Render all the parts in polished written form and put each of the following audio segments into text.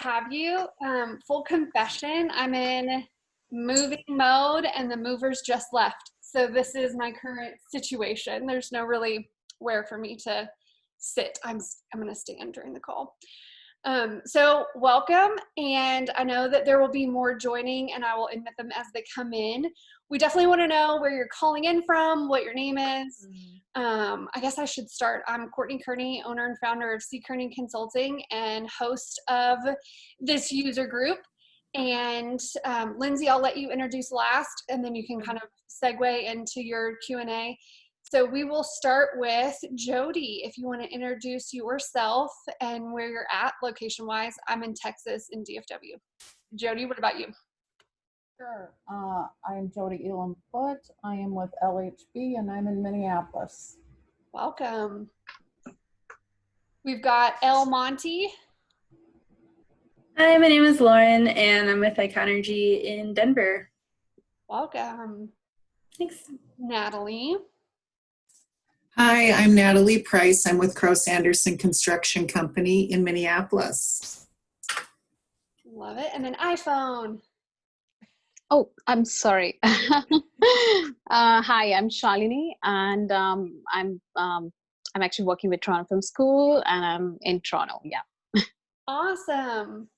have you. Full confession, I'm in moving mode and the movers just left. So this is my current situation. There's no really where for me to sit. I'm going to stand during the call. So welcome, and I know that there will be more joining, and I will admit them as they come in. We definitely want to know where you're calling in from, what your name is. I guess I should start. I'm CKearney, owner and founder of CKearney Consulting and host of this user group. And Lindsay, I'll let you introduce last, and then you can kind of segue into your Q&A. So we will start with Jody. If you want to introduce yourself and where you're at location-wise. I'm in Texas in DFW. Jody, what about you? Sure. I'm Jody Elam Foote. I am with LHB and I'm in Minneapolis. Welcome. We've got El Monte. Hi, my name is Lauren and I'm with CKearney in Denver. Welcome. Thanks. Natalie. Hi, I'm Natalie Price. I'm with Crow Sanderson Construction Company in Minneapolis. Love it. And then iPhone. Oh, I'm sorry. Hi, I'm Shalini, and I'm actually working with Toronto Film School, and I'm in Toronto. Yeah. Awesome.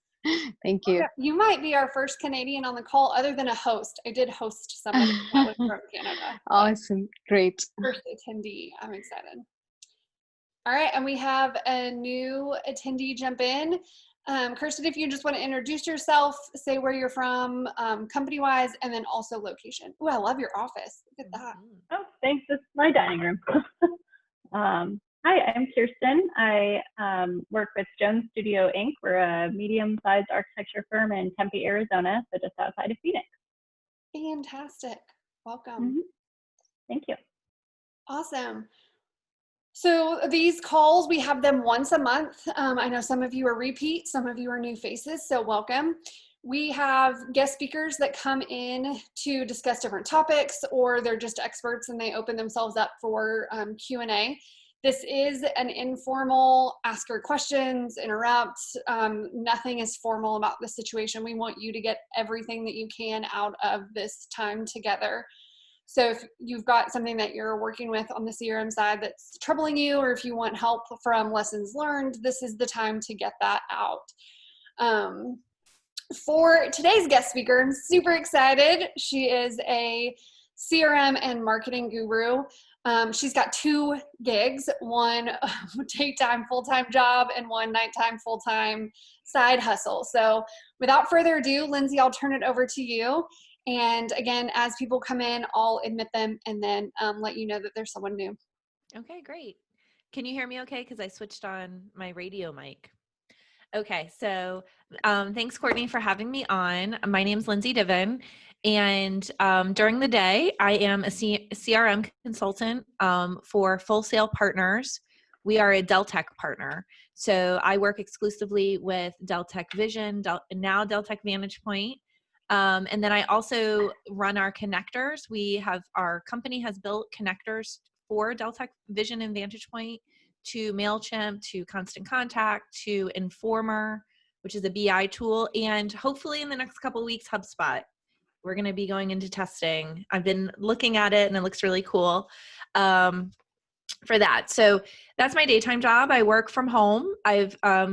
Thank you. Okay. You might be our first Canadian on the call, other than a host. I did host somebody that was from Canada. Awesome. Great. First attendee. I'm excited. All right, and we have a new attendee jump in. Kirsten, if you just want to introduce yourself, say where you're from, company-wise, and then also location. Oh, I love your office. Look at that. Oh, thanks. This is my dining room. Hi, I'm Kirsten. I work with Jones Studio Inc. We're a medium-sized architecture firm in Tempe, Arizona, so just outside of Phoenix. Fantastic. Welcome. Mm-hmm. Thank you. Awesome. So these calls, we have them once a month. I know some of you are repeat, some of you are new faces, so welcome. We have guest speakers that come in to discuss different topics, or they're just experts and they open themselves up for Q&A. This is an informal, ask your questions, interrupt. Nothing is formal about the situation. We want you to get everything that you can out of this time together. So if you've got something that you're working with on the CRM side that's troubling you, or if you want help from lessons learned, this is the time to get that out. For today's guest speaker, I'm super excited. She is a CRM and marketing guru. She's got 2 gigs, one daytime full-time job and one nighttime full-time side hustle. So without further ado, Lindsay, I'll turn it over to you. And again, as people come in, I'll admit them and then let you know that there's someone new. Okay, great. Can you hear me okay? Because I switched on my radio mic. Okay, so thanks, Courtney, for having me on. My name's Lindsay Diven, and during the day, I am a CRM consultant for Full Sail Partners. We are a Deltek partner. So I work exclusively with Deltek Vision, now Deltek Vantage Point. And then I also run our connectors. Our company has built connectors for Deltek Vision and Vantage Point to MailChimp, to Constant Contact, to Informer, which is a BI tool, and hopefully in the next couple of weeks, HubSpot. We're going to be going into testing. I've been looking at it and it looks really cool for that. So that's my daytime job. I work from home.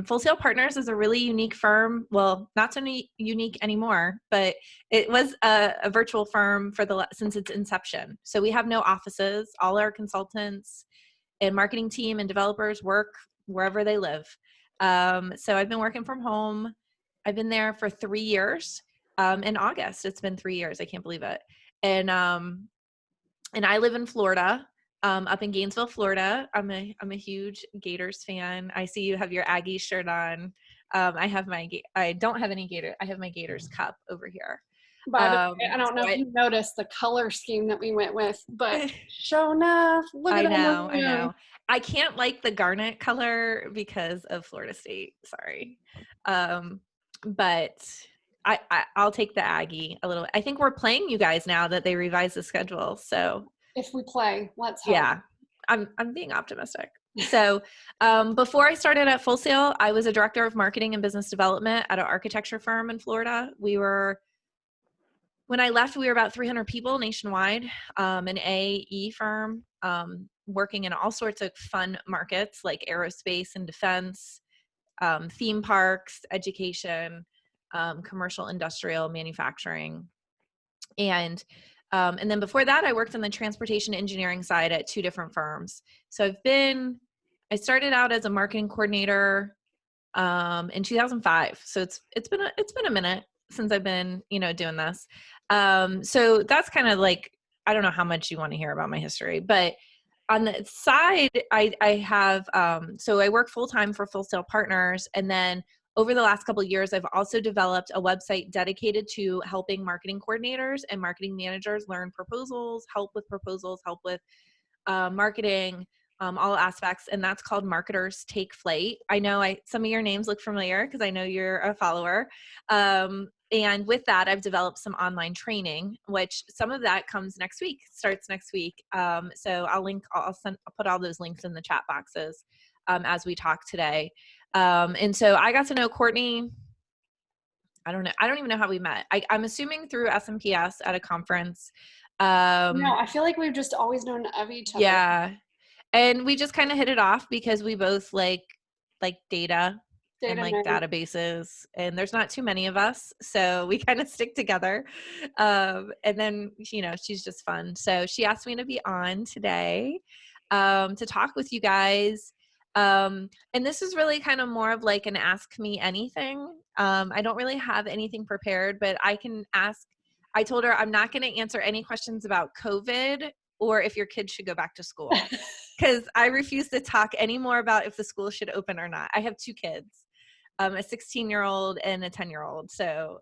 Full Sail Partners is a really unique firm. Well, not so unique anymore, but it was a virtual firm since its inception. So we have no offices. All our consultants and marketing team and developers work wherever they live. So I've been working from home. I've been there for 3 years. In August, it's been 3 years. I can't believe it. And I live in Florida. Up in Gainesville, Florida. I'm a huge Gators fan. I see you have your Aggie shirt on. I don't have any Gator. I have my Gators cup over here. By the way, I don't know if you noticed the color scheme that we went with, but sure enough, look at that. I know. I can't like the garnet color because of Florida State. Sorry. But I'll take the Aggie a little. I think we're playing you guys now that they revised the schedule. So if we play, let's hope. Yeah, I'm being optimistic. So before I started at Full Sail, I was a director of marketing and business development at an architecture firm in Florida. When I left, we were about 300 people nationwide, an AE firm, working in all sorts of fun markets like aerospace and defense, theme parks, education, commercial, industrial, manufacturing. And then before that, I worked on the transportation engineering side at 2 different firms. So I started out as a marketing coordinator in 2005. So it's been a minute since I've been, doing this. So that's kind of like, I don't know how much you want to hear about my history, but on the side, I have, so I work full-time for Full Sail Partners. And then over the last couple of years, I've also developed a website dedicated to helping marketing coordinators and marketing managers learn proposals, help with marketing, all aspects, and that's called Marketers Take Flight. I know some of your names look familiar because I know you're a follower. And with that, I've developed some online training, which some of that starts next week. So I'll put all those links in the chat boxes as we talk today. And so I got to know Courtney. I don't know. I don't even know how we met. I'm assuming through SMPS at a conference. No, I feel like we've just always known of each other. Yeah. And we just kind of hit it off because we both like data and like nerds. databases, and there's not too many of us, so we kind of stick together. And then, she's just fun. So she asked me to be on today to talk with you guys. And this is really kind of more of like an ask me anything. I don't really have anything prepared, but I told her I'm not going to answer any questions about COVID or if your kids should go back to school, because I refuse to talk anymore about if the school should open or not. I have 2 kids, a 16-year-old and a 10-year-old. So,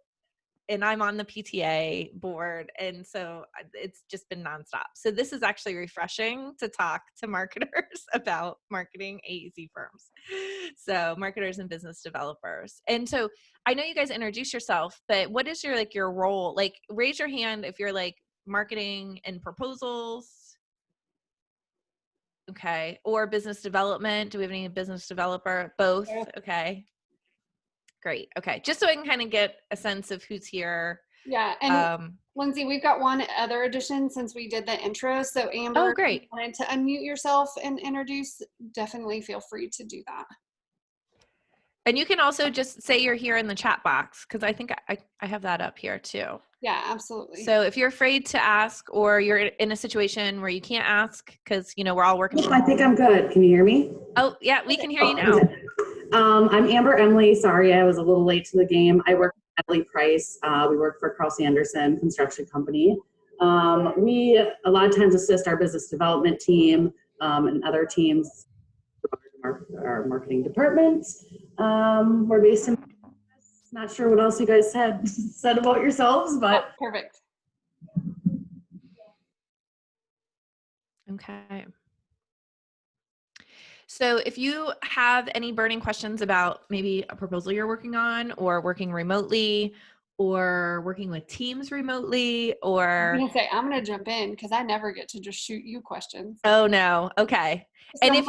and I'm on the PTA board. And so it's just been nonstop. So this is actually refreshing to talk to marketers about marketing AEC firms. So marketers and business developers. And so I know you guys introduce yourself, but what is your role? Like, raise your hand if you're like marketing and proposals. Okay. Or business development. Do we have any business developer? Both. Yeah. Okay. Great. Okay. Just so I can kind of get a sense of who's here. Yeah. And Lindsay, we've got one other addition since we did the intro. So Amber, great. if you wanted to unmute yourself and introduce, definitely feel free to do that. And you can also just say you're here in the chat box, because I think I have that up here too. Yeah, absolutely. So if you're afraid to ask, or you're in a situation where you can't ask because, we're all working. I think I'm good. Can you hear me? Oh, yeah, we can hear you now. I'm Amber Emily. Sorry, I was a little late to the game. I work with Natalie Price. We work for Carl Sanderson Construction Company. We a lot of times assist our business development team and other teams, our marketing departments. We're based in, not sure what else you guys said about yourselves, but. Oh, perfect. Okay. So if you have any burning questions about maybe a proposal you're working on, or working remotely, or working with teams remotely, or I'm going to jump in because I never get to just shoot you questions. Oh no. Okay. So And if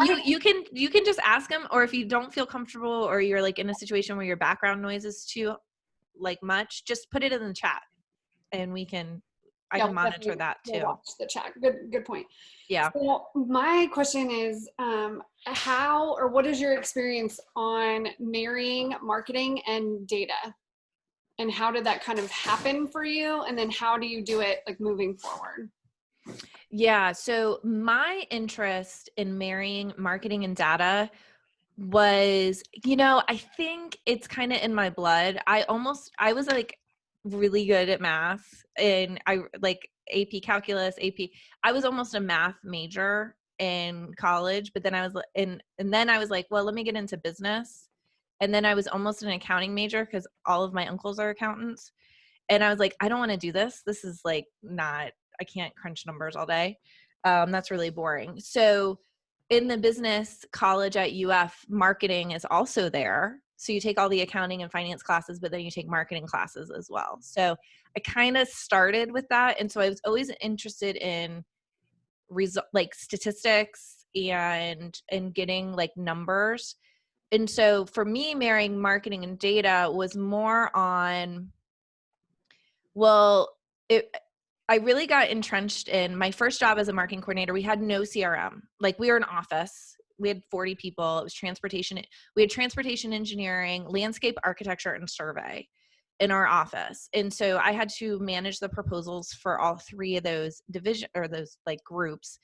you can just ask them, or if you don't feel comfortable, or you're like in a situation where your background noise is too like much, just put it in the chat and I can monitor that too. We'll watch the chat. Good point. Yeah. So my question is, how or what is your experience on marrying marketing and data? And how did that kind of happen for you? And then how do you do it like moving forward? Yeah. So my interest in marrying marketing and data was, I think it's kind of in my blood. I was like really good at math, and I like AP calculus, I was almost a math major in college, but then I was like, well, let me get into business. And then I was almost an accounting major because all of my uncles are accountants. And I was like, I don't want to do this. This is like I can't crunch numbers all day. That's really boring. So in the business college at UF, marketing is also there. So you take all the accounting and finance classes, but then you take marketing classes as well. So I kind of started with that. And so I was always interested in like statistics and getting like numbers. And so for me, marrying marketing and data was more on, well, I really got entrenched in my first job as a marketing coordinator. We had no CRM. Like, we were an office. We had 40 people. It was transportation. We had transportation engineering, landscape architecture, and survey in our office. And so I had to manage the proposals for all three of those division or those like groups.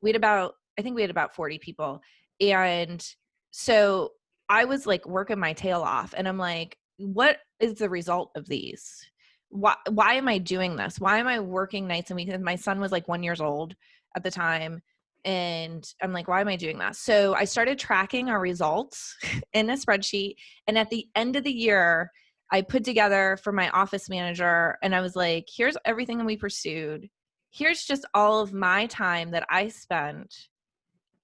I think we had about 40 people. And so I was like working my tail off, and I'm like, what is the result of these? Why am I doing this? Why am I working nights and weekends? My son was like 1 year old at the time. And I'm like, why am I doing that? So I started tracking our results in a spreadsheet. And at the end of the year, I put together for my office manager, and I was like, here's everything we pursued. Here's just all of my time that I spent.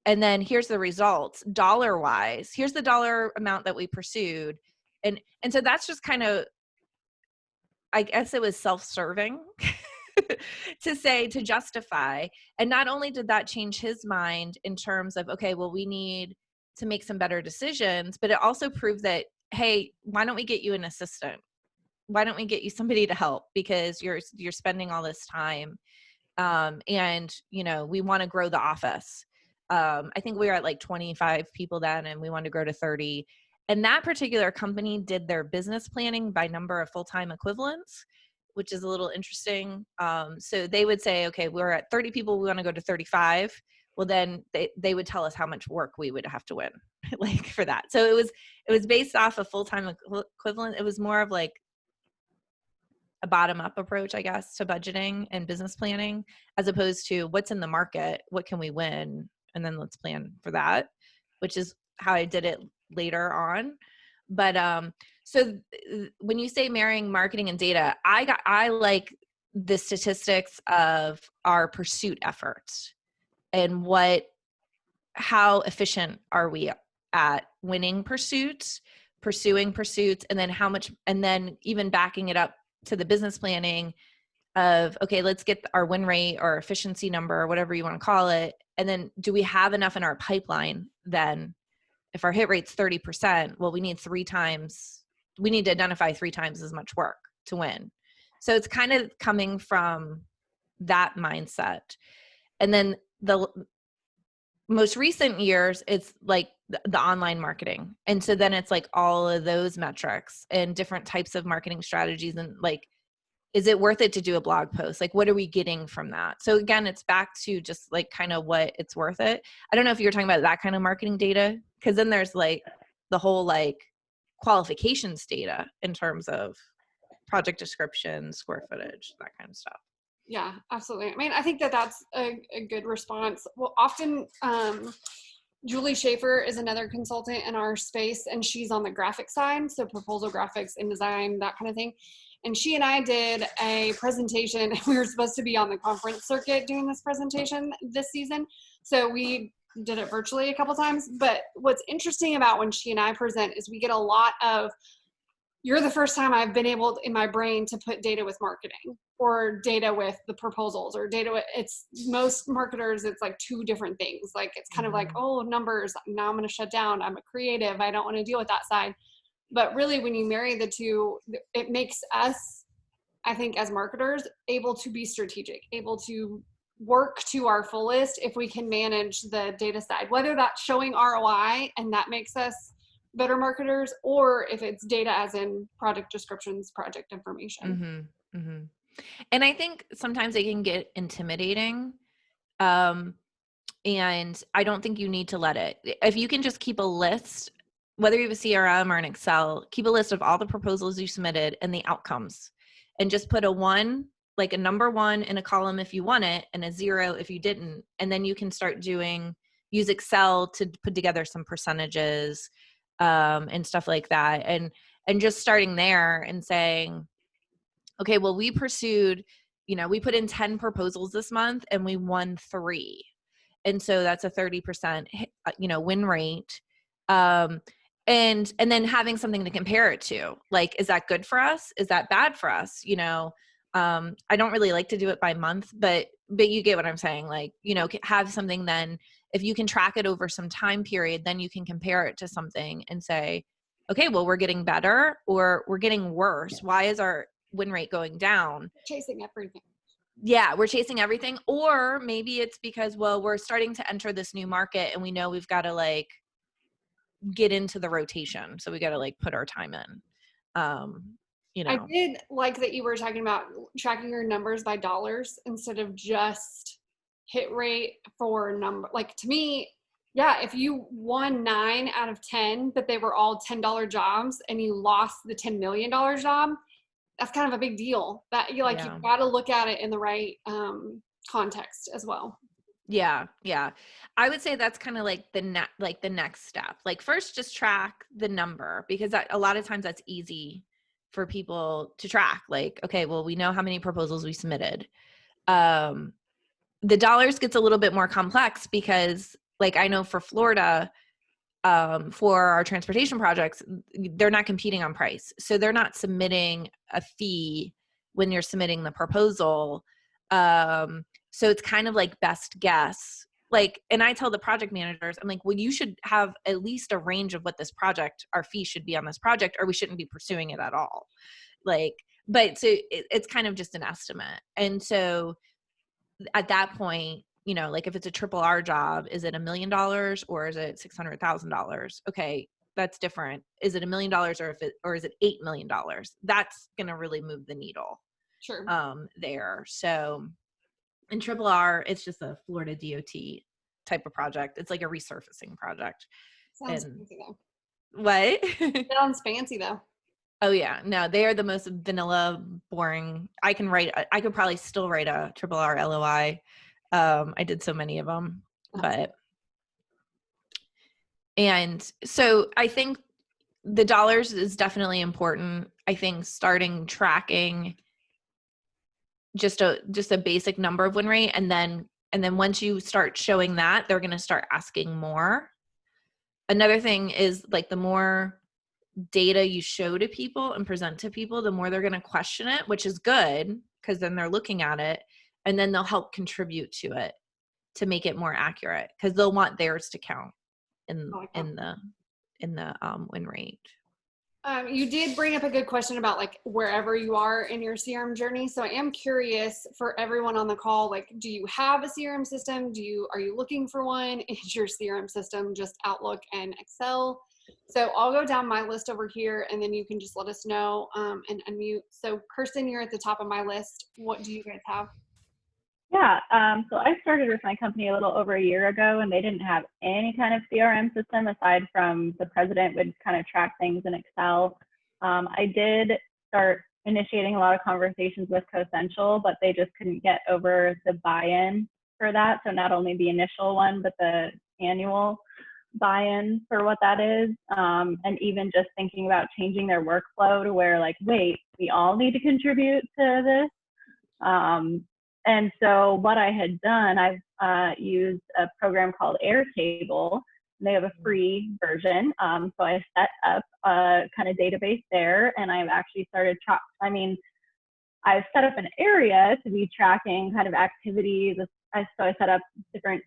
And then here's the results dollar wise. Here's the dollar amount that we pursued. And so that's just kind of, I guess it was self-serving to justify. And not only did that change his mind in terms of, okay, well, we need to make some better decisions, but it also proved that, hey, why don't we get you an assistant? Why don't we get you somebody to help? Because you're spending all this time. And, you know, we want to grow the office. I think we were at like 25 people then, and we wanted to grow to 30. And that particular company did their business planning by number of full-time equivalents, which is a little interesting. So they would say, okay, we're at 30 people, we want to go to 35. Well, then they would tell us how much work we would have to win like for that. So it was based off a full-time equivalent. It was more of like a bottom-up approach, I guess, to budgeting and business planning, as opposed to what's in the market, what can we win, and then let's plan for that, which is how I did it later on. But so when you say marrying marketing and data, I like the statistics of our pursuit efforts and how efficient are we at winning pursuits, pursuing pursuits, and then how much, and then even backing it up to the business planning of, okay, let's get our win rate or efficiency number or whatever you want to call it. And then do we have enough in our pipeline then? If our hit rate's 30%, well, we need to identify 3 times as much work to win. So it's kind of coming from that mindset. And then the most recent years, it's like the online marketing. And so then it's like all of those metrics and different types of marketing strategies, and like, is it worth it to do a blog post? Like, what are we getting from that? So again, it's back to just like kind of what it's worth it. I don't know if you're talking about that kind of marketing data, because then there's like the whole like qualifications data in terms of project description, square footage, that kind of stuff. Yeah, absolutely. I mean, I think that's a good response. Well, often Julie Schaefer is another consultant in our space, and she's on the graphic side, so proposal graphics, InDesign, that kind of thing. And she and I did a presentation. We were supposed to be on the conference circuit doing this presentation this season, so we did it virtually a couple times. But what's interesting about when she and I present is we get a lot of, you're the first time I've been able in my brain to put data with marketing or data with the proposals or data with, it's most marketers, it's like 2 different things. Like, it's kind of like, oh, numbers, now I'm going to shut down. I'm a creative. I don't want to deal with that side. But really, when you marry the 2, it makes us, I think, as marketers, able to be strategic, able to work to our fullest if we can manage the data side, whether that's showing ROI and that makes us better marketers, or if it's data as in project descriptions, project information. Mm-hmm, mm-hmm. And I think sometimes it can get intimidating. And I don't think you need to let it. If you can just keep a list, whether you have a CRM or an Excel, keep a list of all the proposals you submitted and the outcomes, and just put a 1, like a number 1 in a column if you won it, and a 0 if you didn't. And then you can start use Excel to put together some percentages and stuff like that. And just starting there and saying, okay, well, we pursued, we put in 10 proposals this month and we won 3. And so that's a 30%, win rate. And then having something to compare it to, like, is that good for us? Is that bad for us? I don't really like to do it by month, but you get what I'm saying. Like, have something then, if you can track it over some time period, then you can compare it to something and say, okay, well, we're getting better or we're getting worse. Why is our win rate going down? Chasing everything. Yeah, we're chasing everything. Or maybe it's because, well, we're starting to enter this new market and we know we've got to like get into the rotation. So we got to like put our time in. You know. I did like that you were talking about tracking your numbers by dollars instead of just hit rate for number. Like to me, yeah, if you won 9 out of 10, but they were all $10 jobs and you lost the $10 million job, that's kind of a big deal. That you like, Yeah. you've got to look at it in the right context as well. Yeah. Yeah. I would say that's kind of like the next step. Like first just track the number, because a lot of times that's easy for people to track. Like, okay, well, we know how many proposals we submitted. The dollars gets a little bit more complex because like I know for Florida, for our transportation projects, they're not competing on price. So they're not submitting a fee when you're submitting the proposal. So it's kind of like best guess. Like, and I tell the project managers, I'm like, well, you should have at least a range of what this project, our fee should be on this project, or we shouldn't be pursuing it at all. Like, but so it's kind of just an estimate. And so at that point, you know, like if it's a triple R job, is it $1 million or is it $600,000? Okay, that's different. Is it $1 million or is it $8 million? That's going to really move the needle. Sure. There. So in triple R, it's just a Florida DOT type of project. It's like a resurfacing project. Sounds And fancy though. what? Sounds fancy though. Oh yeah, no, they are the most vanilla, boring. I could probably still write a triple R LOI. I did so many of them, and so I think the dollars is definitely important. I think starting tracking just a basic number of win rate, and then once you start showing that, they're going to start asking more. Another thing is like the more data you show to people and present to people, the more they're going to question it, which is good because then they're looking at it and then they'll help contribute to it to make it more accurate because they'll want theirs to count in the win rate. You did bring up a good question about like wherever you are in your CRM journey. So I am curious for everyone on the call, like, do you have a CRM system? Are you looking for one? Is your CRM system just Outlook and Excel? So I'll go down my list over here and then you can just let us know and unmute. So Kirsten, you're at the top of my list. What do you guys have? Yeah, so I started with my company a little over a year ago and they didn't have any kind of CRM system aside from the president would kind of track things in Excel. I did start initiating a lot of conversations with CoCentral, but they just couldn't get over the buy-in for that. So not only the initial one, but the annual buy-in for what that is. And even just thinking about changing their workflow to where like, wait, we all need to contribute to this. And so what I had done, I've used a program called Airtable. They have a free version. So I set up a kind of database there and I've actually started I've set up an area to be tracking kind of activities. So I set up different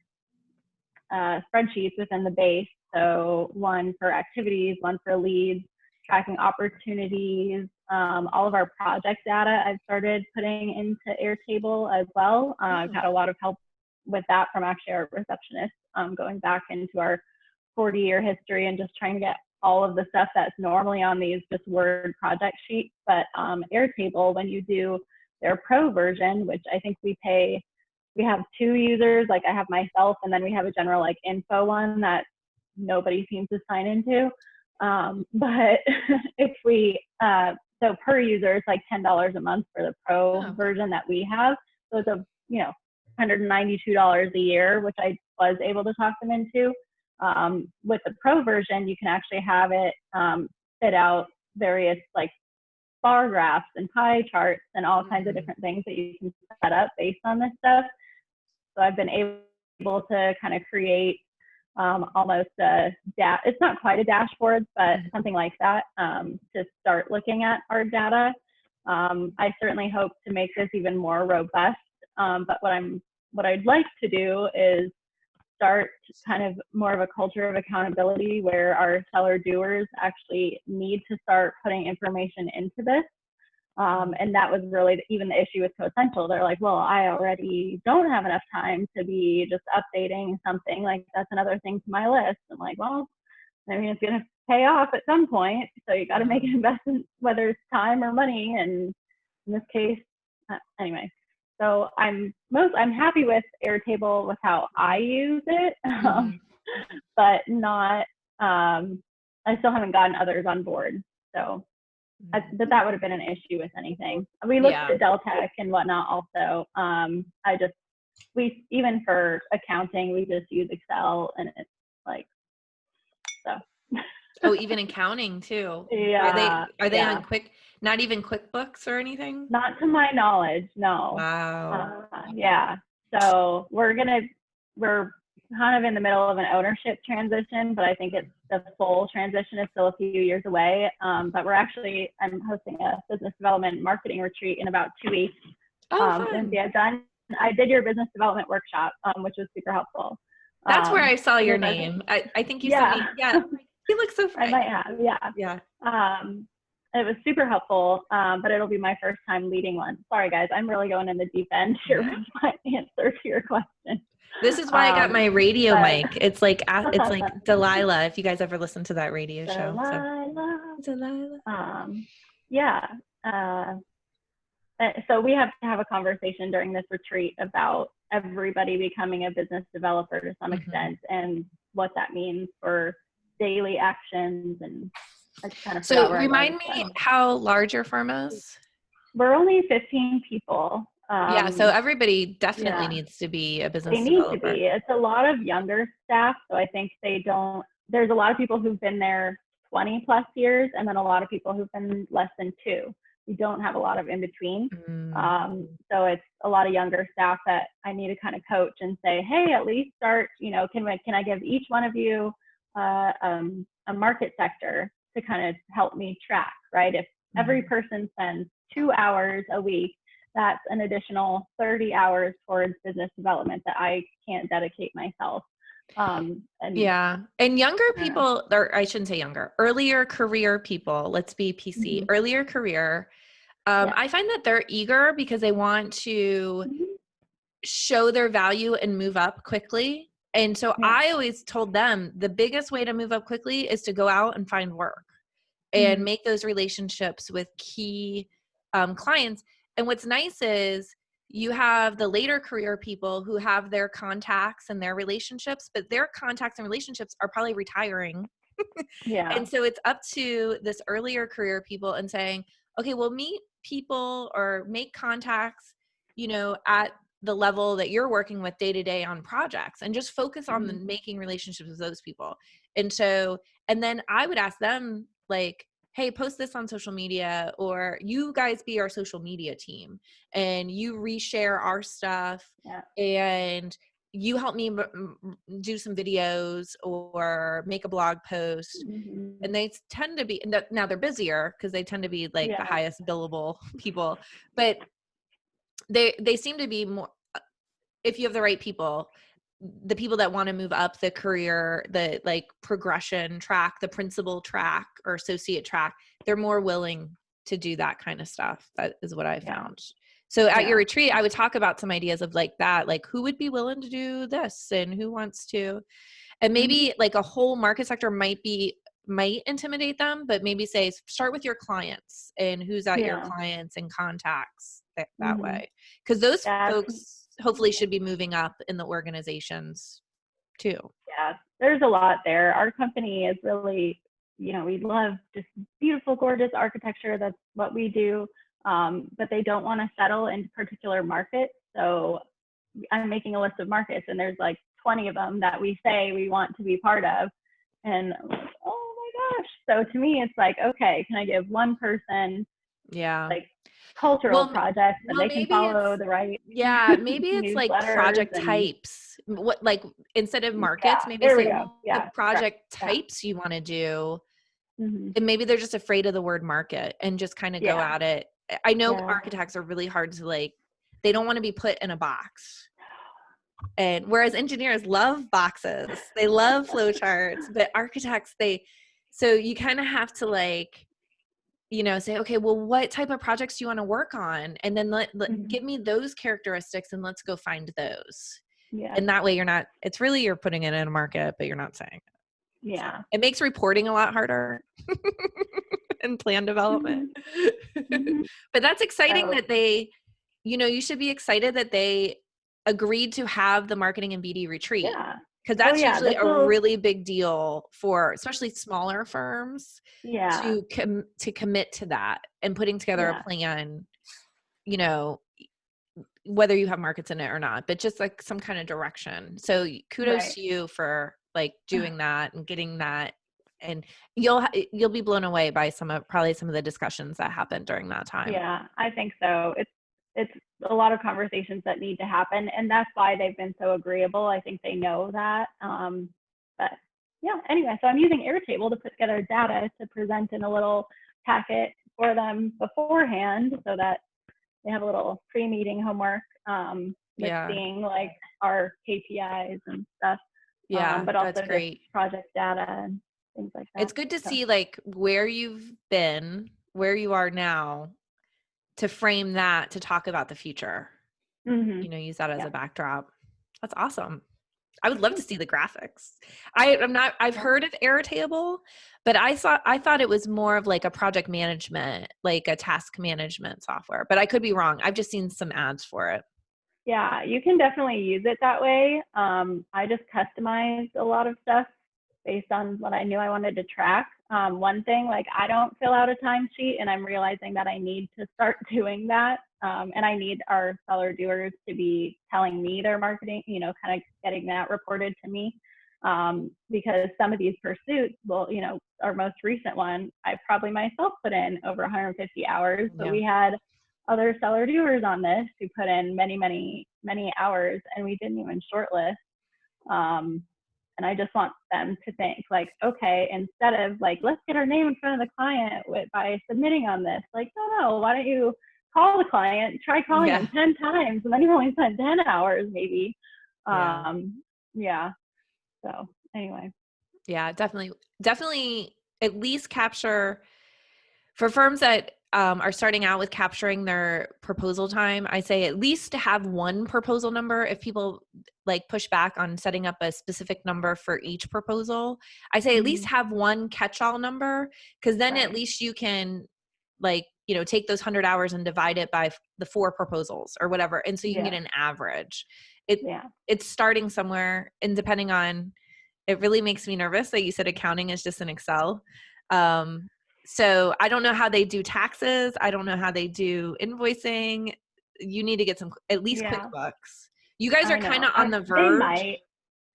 spreadsheets within the base. So one for activities, one for leads, tracking opportunities, all of our project data I've started putting into Airtable as well. I've had a lot of help with that from actually our receptionist, going back into our 40-year history and just trying to get all of the stuff that's normally on these just Word project sheets. But Airtable, when you do their pro version, which I think we have 2 users, like I have myself and then we have a general like info one that nobody seems to sign into. But if we, so per user, it's like $10 a month for the pro version that we have. So it's $192 a year, which I was able to talk them into. With the pro version, you can actually have it spit out various like bar graphs and pie charts and all kinds of different things that you can set up based on this stuff. So I've been able to kind of create almost it's not quite a dashboard, but something like that to start looking at our data. I certainly hope to make this even more robust. But what I'd like to do is start kind of more of a culture of accountability where our seller doers actually need to start putting information into this. And that was really even the issue with CoEssential. They're like, well, I already don't have enough time to be just updating something. Like, that's another thing to my list. I'm like, well, I mean, it's going to pay off at some point. So you got to make an investment, whether it's time or money. And in this case, anyway. So I'm happy with Airtable with how I use it, but not, I still haven't gotten others on board. So that would have been an issue with anything. We looked at Deltec and whatnot also. Even for accounting, we just use Excel, and it's like, so. Oh, even accounting too. Yeah. Are they on not even QuickBooks or anything? Not to my knowledge, no. Wow. Yeah. So we're kind of in the middle of an ownership transition, but I think the full transition is still a few years away. But I'm hosting a business development marketing retreat in about 2 weeks. Oh, fun. I did your business development workshop, which was super helpful. That's where I saw your name. I think you sent me. Yeah. You look so funny. I might have. Yeah. It was super helpful, but it'll be my first time leading one. Sorry, guys. I'm really going in the deep end here with my answer to your question. This is why I got my radio mic. It's like Delilah, if you guys ever listen to that radio show. Delilah. Yeah. So we have to have a conversation during this retreat about everybody becoming a business developer to some extent, and what that means for daily actions. And I kind of so remind me how large your firm is. We're only 15 people. So everybody definitely needs to be a business developer. They need to be. It's a lot of younger staff, so I think there's a lot of people who've been there 20 plus years, and then a lot of people who've been less than 2. We don't have a lot of in between. So it's a lot of younger staff that I need to kind of coach and say, hey, at least start, can I give each one of you a market sector to kind of help me track, right? If every person spends 2 hours a week, that's an additional 30 hours towards business development that I can't dedicate myself. And younger people, or I shouldn't say younger, earlier career people, let's be PC, earlier career. I find that they're eager because they want to show their value and move up quickly. And so I always told them the biggest way to move up quickly is to go out and find work and make those relationships with key clients. And what's nice is you have the later career people who have their contacts and their relationships, but their contacts and relationships are probably retiring. And so it's up to this earlier career people and saying, okay, well, meet people or make contacts, at the level that you're working with day to day on projects, and just focus on making relationships with those people. And then I would ask them, like, hey, post this on social media, or you guys be our social media team and you reshare our stuff and you help me do some videos or make a blog post. And they tend to be, now they're busier because they tend to be like the highest billable people, but they seem to be more, if you have the right people, the people that want to move up the career, the like progression track, the principal track or associate track, they're more willing to do that kind of stuff. That is what I found. So at your retreat, I would talk about some ideas of like that, like who would be willing to do this and who wants to, and maybe like a whole market sector might intimidate them, but maybe say, start with your clients and who's at your clients and contacts that way. Cause those folks hopefully should be moving up in the organizations too. Yeah, there's a lot there. Our company is really, we love just beautiful, gorgeous architecture. That's what we do. But they don't want to settle in particular markets. So I'm making a list of markets, and there's like 20 of them that we say we want to be part of. And I'm like, oh my gosh. So to me, it's like, okay, can I give one person like cultural projects that they can follow the right maybe it's like project types, what, like instead of markets, maybe say the project types you want to do. And maybe they're just afraid of the word market and just kind of go at it. I know architects are really hard to, like, they don't want to be put in a box. And whereas engineers love boxes, they love flowcharts, but architects, so you kind of have to like, say, okay, well, what type of projects do you want to work on? And then give me those characteristics and let's go find those. Yeah. And that way you're putting it in a market, but you're not saying it. Yeah. So it makes reporting a lot harder and plan development. But that's exciting that you should be excited that they agreed to have the marketing and BD retreat. Yeah. Because that's usually a really big deal for especially smaller firms to commit to that and putting together a plan, whether you have markets in it or not, but just like some kind of direction. So kudos to you for like doing that and getting that. And you'll be blown away by probably some of the discussions that happened during that time. Yeah, I think so. It's a lot of conversations that need to happen, and that's why they've been so agreeable. I think they know that. But yeah, anyway, so I'm using Airtable to put together data to present in a little packet for them beforehand, so that they have a little pre-meeting homework with seeing like our KPIs and stuff. Yeah, but also that's great. Project data and things like that. It's good to see like where you've been, where you are now, to frame that to talk about the future. Use that as a backdrop. That's awesome. I would love to see the graphics. I've heard of Airtable, but I thought it was more of like a project management, like a task management software, but I could be wrong. I've just seen some ads for it. Yeah, you can definitely use it that way. I just customized a lot of stuff based on what I knew I wanted to track. One thing, like I don't fill out a timesheet, and I'm realizing that I need to start doing that. And I need our seller doers to be telling me their marketing, kind of getting that reported to me. Because some of these pursuits, well, our most recent one, I probably myself put in over 150 hours, but we had other seller doers on this who put in many, many, many hours, and we didn't even shortlist. And I just want them to think like, okay, instead of like, let's get our name in front of the client by submitting on this, like, no, why don't you call the client, try calling them 10 times, and then you only spent 10 hours maybe. So anyway. Yeah, definitely at least capture for firms that are starting out with capturing their proposal time. I say at least to have one proposal number. If people like push back on setting up a specific number for each proposal, I say at least have one catch-all number, because then at least you can like, take those 100 hours and divide it by the 4 proposals or whatever. And so you can get an average. It's starting somewhere, and depending on, it really makes me nervous that you said accounting is just in Excel. So I don't know how they do taxes. I don't know how they do invoicing. You need to get at least QuickBooks. You guys are kind of on the verge. They might.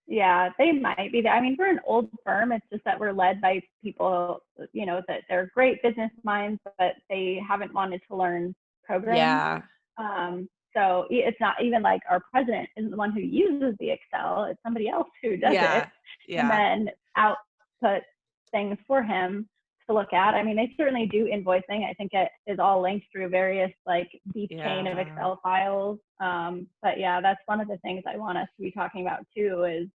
Yeah, they might be. I mean, we're an old firm. It's just that we're led by people, that they're great business minds, but they haven't wanted to learn programming. So it's not even like our president isn't the one who uses the Excel. It's somebody else who does it. And then output things for him to look at. I mean, they certainly do invoicing. I think it is all linked through various like deep chain of Excel files. But yeah, that's one of the things I want us to be talking about too, is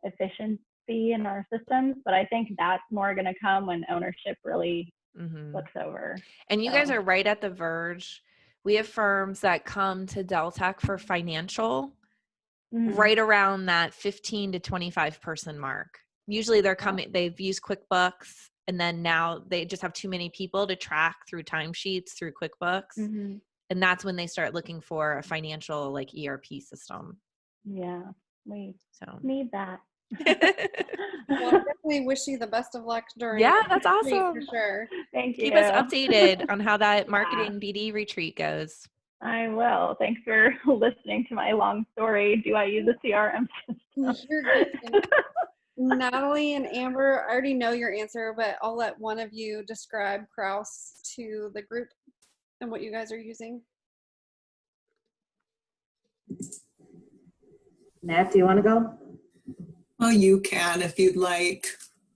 efficiency in our systems. But I think that's more going to come when ownership really looks over. And you guys are right at the verge. We have firms that come to Deltec for financial right around that 15 to 25 person mark. Usually they're coming, they've used QuickBooks, and then now they just have too many people to track through timesheets through QuickBooks. And that's when they start looking for a financial like ERP system. Yeah, we need that. Well, I definitely wish you the best of luck during that's awesome. For sure. Thank you. Keep us updated on how that marketing BD retreat goes. I will. Thanks for listening to my long story. Do I use a CRM system? You're good. Natalie and Amber, I already know your answer, but I'll let one of you describe Kraus to the group and what you guys are using. Nat, do you want to go? Well, you can if you'd like.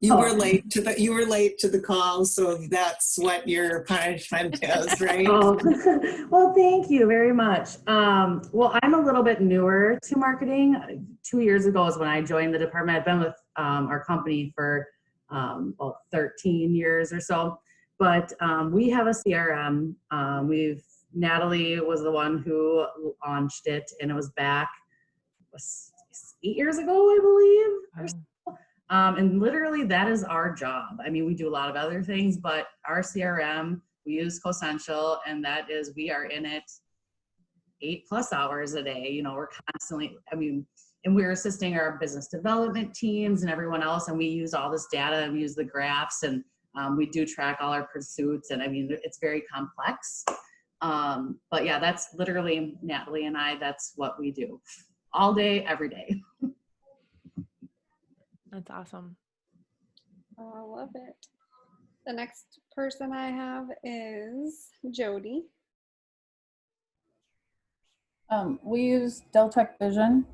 You Oh. were late to the call, so that's what your punishment is, right? Oh, well, thank you very much. Well, I'm a little bit newer to marketing. 2 years ago is when I joined the department. I've been with our company for about 13 years or so, but we have a CRM. Natalie was the one who launched it, and it was back 8 years ago, I believe. Or so. And literally that is our job. I mean, we do a lot of other things, but our CRM, we use Cosential, and that is, we are in it 8+ hours a day. You know, we're constantly, I mean, and we're assisting our business development teams and everyone else. And we use all this data and we use the graphs, and we do track all our pursuits. And I mean, it's very complex. But yeah, that's literally Natalie and I, that's what we do all day, every day. That's awesome. Oh, I love it. The next person I have is Jody. We use Deltec Vision,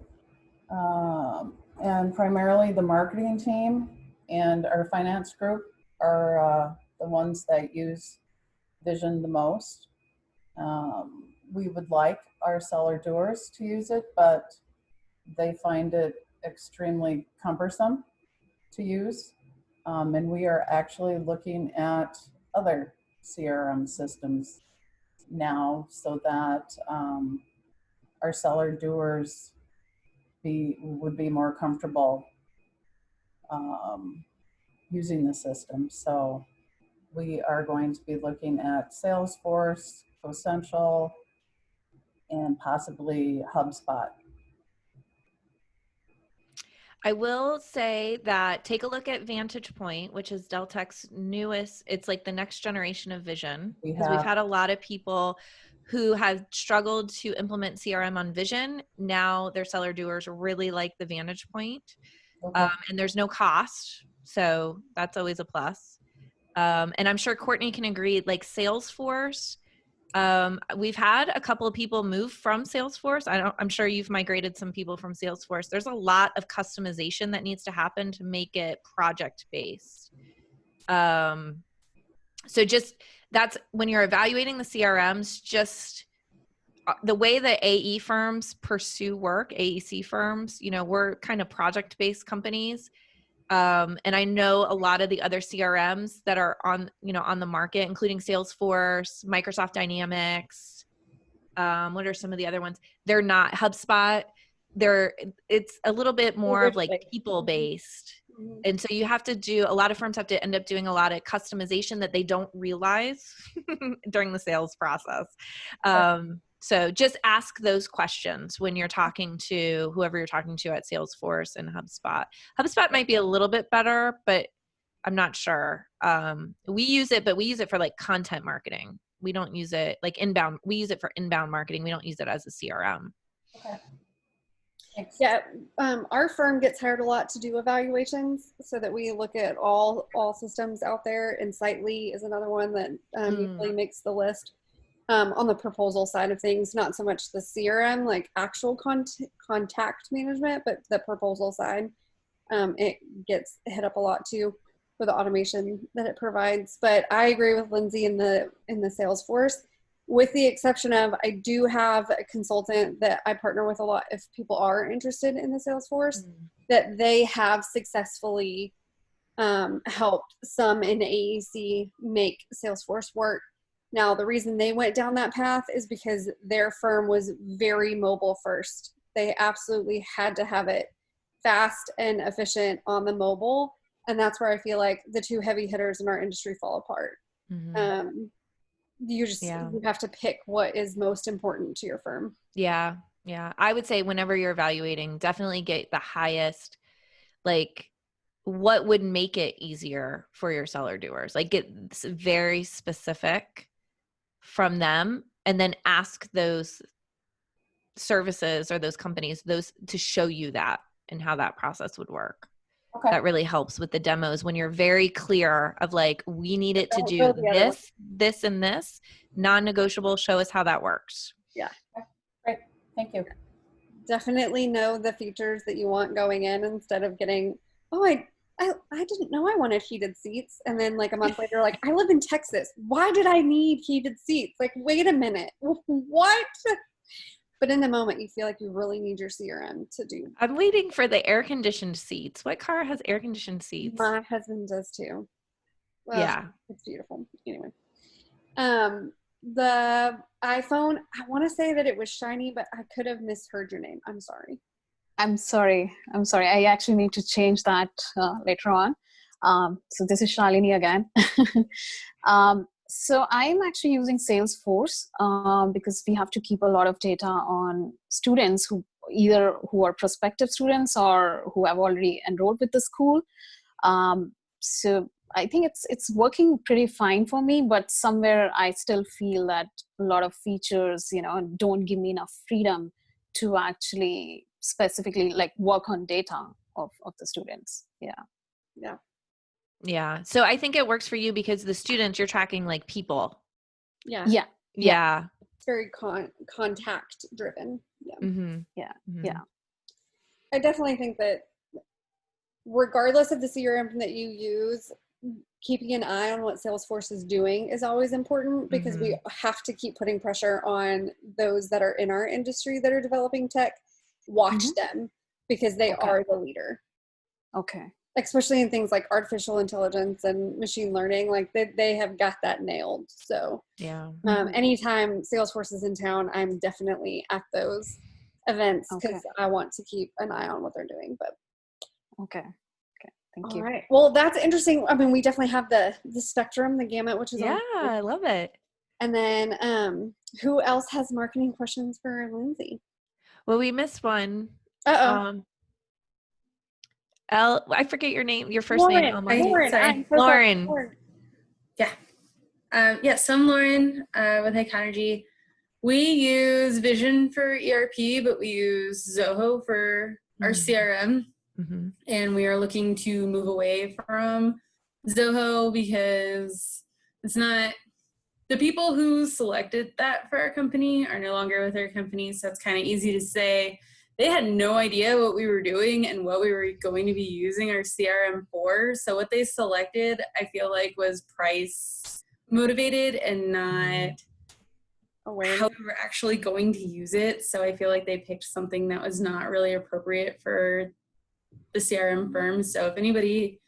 and primarily the marketing team and our finance group are the ones that use Vision the most. We would like our seller doers to use it, but they find it extremely cumbersome to use. And we are actually looking at other CRM systems now so that our seller doers would be more comfortable using the system. So we are going to be looking at Salesforce, Cosential, and possibly HubSpot. I will say that take a look at Vantage Point, which is Deltec's newest, it's like the next generation of Vision. Because we've had a lot of people who have struggled to implement CRM on Vision. Now their seller doers really like the Vantage Point. Okay. And there's no cost. So that's always a plus. And I'm sure Courtney can agree, like Salesforce, we've had a couple of people move from Salesforce. I'm sure you've migrated some people from Salesforce. There's a lot of customization that needs to happen to make it project-based. So just that's when you're evaluating the CRMs, just the way that AE firms pursue work, AEC firms, you know, we're kind of project-based companies. And I know a lot of the other CRMs that are on, you know, on the market, including Salesforce, Microsoft Dynamics. What are some of the other ones? They're not HubSpot. It's a little bit more of like people based. Mm-hmm. And so you have to do, a lot of firms have to end up doing a lot of customization that they don't realize during the sales process. So just ask those questions when you're talking to whoever you're talking to at Salesforce and HubSpot. HubSpot might be a little bit better, but I'm not sure. We use it, but we use it for like content marketing. We don't use it like inbound. We use it for inbound marketing. We don't use it as a CRM. Okay. Thanks. Yeah, our firm gets hired a lot to do evaluations so that we look at all systems out there. Insightly is another one that usually makes the list. On the proposal side of things, not so much the CRM, like actual contact management, but the proposal side, it gets hit up a lot too for the automation that it provides. But I agree with Lindsay in the Salesforce, with the exception of I do have a consultant that I partner with a lot if people are interested in the Salesforce, that they have successfully helped some in AEC make Salesforce work. Now, the reason they went down that path is because their firm was very mobile first. They absolutely had to have it fast and efficient on the mobile. And that's where I feel like the two heavy hitters in our industry fall apart. Mm-hmm. You have to pick what is most important to your firm. Yeah. Yeah. I would say whenever you're evaluating, definitely get the highest, like what would make it easier for your seller doers, like get very specific from them and then ask those services or those companies those to show you that and how that process would work. Okay. That really helps with the demos when you're very clear of like, we need it to do this, this, and this. Non-negotiable, show us how that works. Yeah. Great. Thank you. Definitely know the features that you want going in instead of getting, oh, I didn't know I wanted heated seats. And then like a month later, like, I live in Texas. Why did I need heated seats? Like, wait a minute. What? But in the moment, you feel like you really need your CRM to do. I'm waiting for the air conditioned seats. What car has air conditioned seats? My husband does too. Well, Yeah. it's beautiful. Anyway, the iPhone, I want to say that it was shiny, but I could have misheard your name. I'm sorry. I'm sorry. I actually need to change that later on. So this is Shalini again. So I'm actually using Salesforce because we have to keep a lot of data on students who are prospective students or who have already enrolled with the school. So I think it's working pretty fine for me, but somewhere I still feel that a lot of features, don't give me enough freedom to actually specifically like work on data of the students. Yeah. So I think it works for you because the students, you're tracking like people. Yeah. Yeah. It's very contact driven. Yeah. Mm-hmm. Yeah. I definitely think that regardless of the CRM that you use, keeping an eye on what Salesforce is doing is always important, because we have to keep putting pressure on those that are in our industry that are developing tech. Watch them, because they are the leader. Okay. Especially in things like artificial intelligence and machine learning, like they have got that nailed. So yeah. Anytime Salesforce is in town, I'm definitely at those events because I want to keep an eye on what they're doing. But okay. Thank you. All right. Well, that's interesting. I mean, we definitely have the spectrum, the gamut, which is I love it. And then who else has marketing questions for Lindsay? Well, we missed one. I forget your name, your first name. Lauren. Lauren. Yeah. So I'm Lauren with CKearney. We use Vision for ERP, but we use Zoho for our CRM. Mm-hmm. And we are looking to move away from Zoho because it's not, the people who selected that for our company are no longer with our company. So it's kind of easy to say they had no idea what we were doing and what we were going to be using our CRM for. So what they selected, I feel like, was price motivated and not how we were actually going to use it. So I feel like they picked something that was not really appropriate for the CRM firm. So if anybody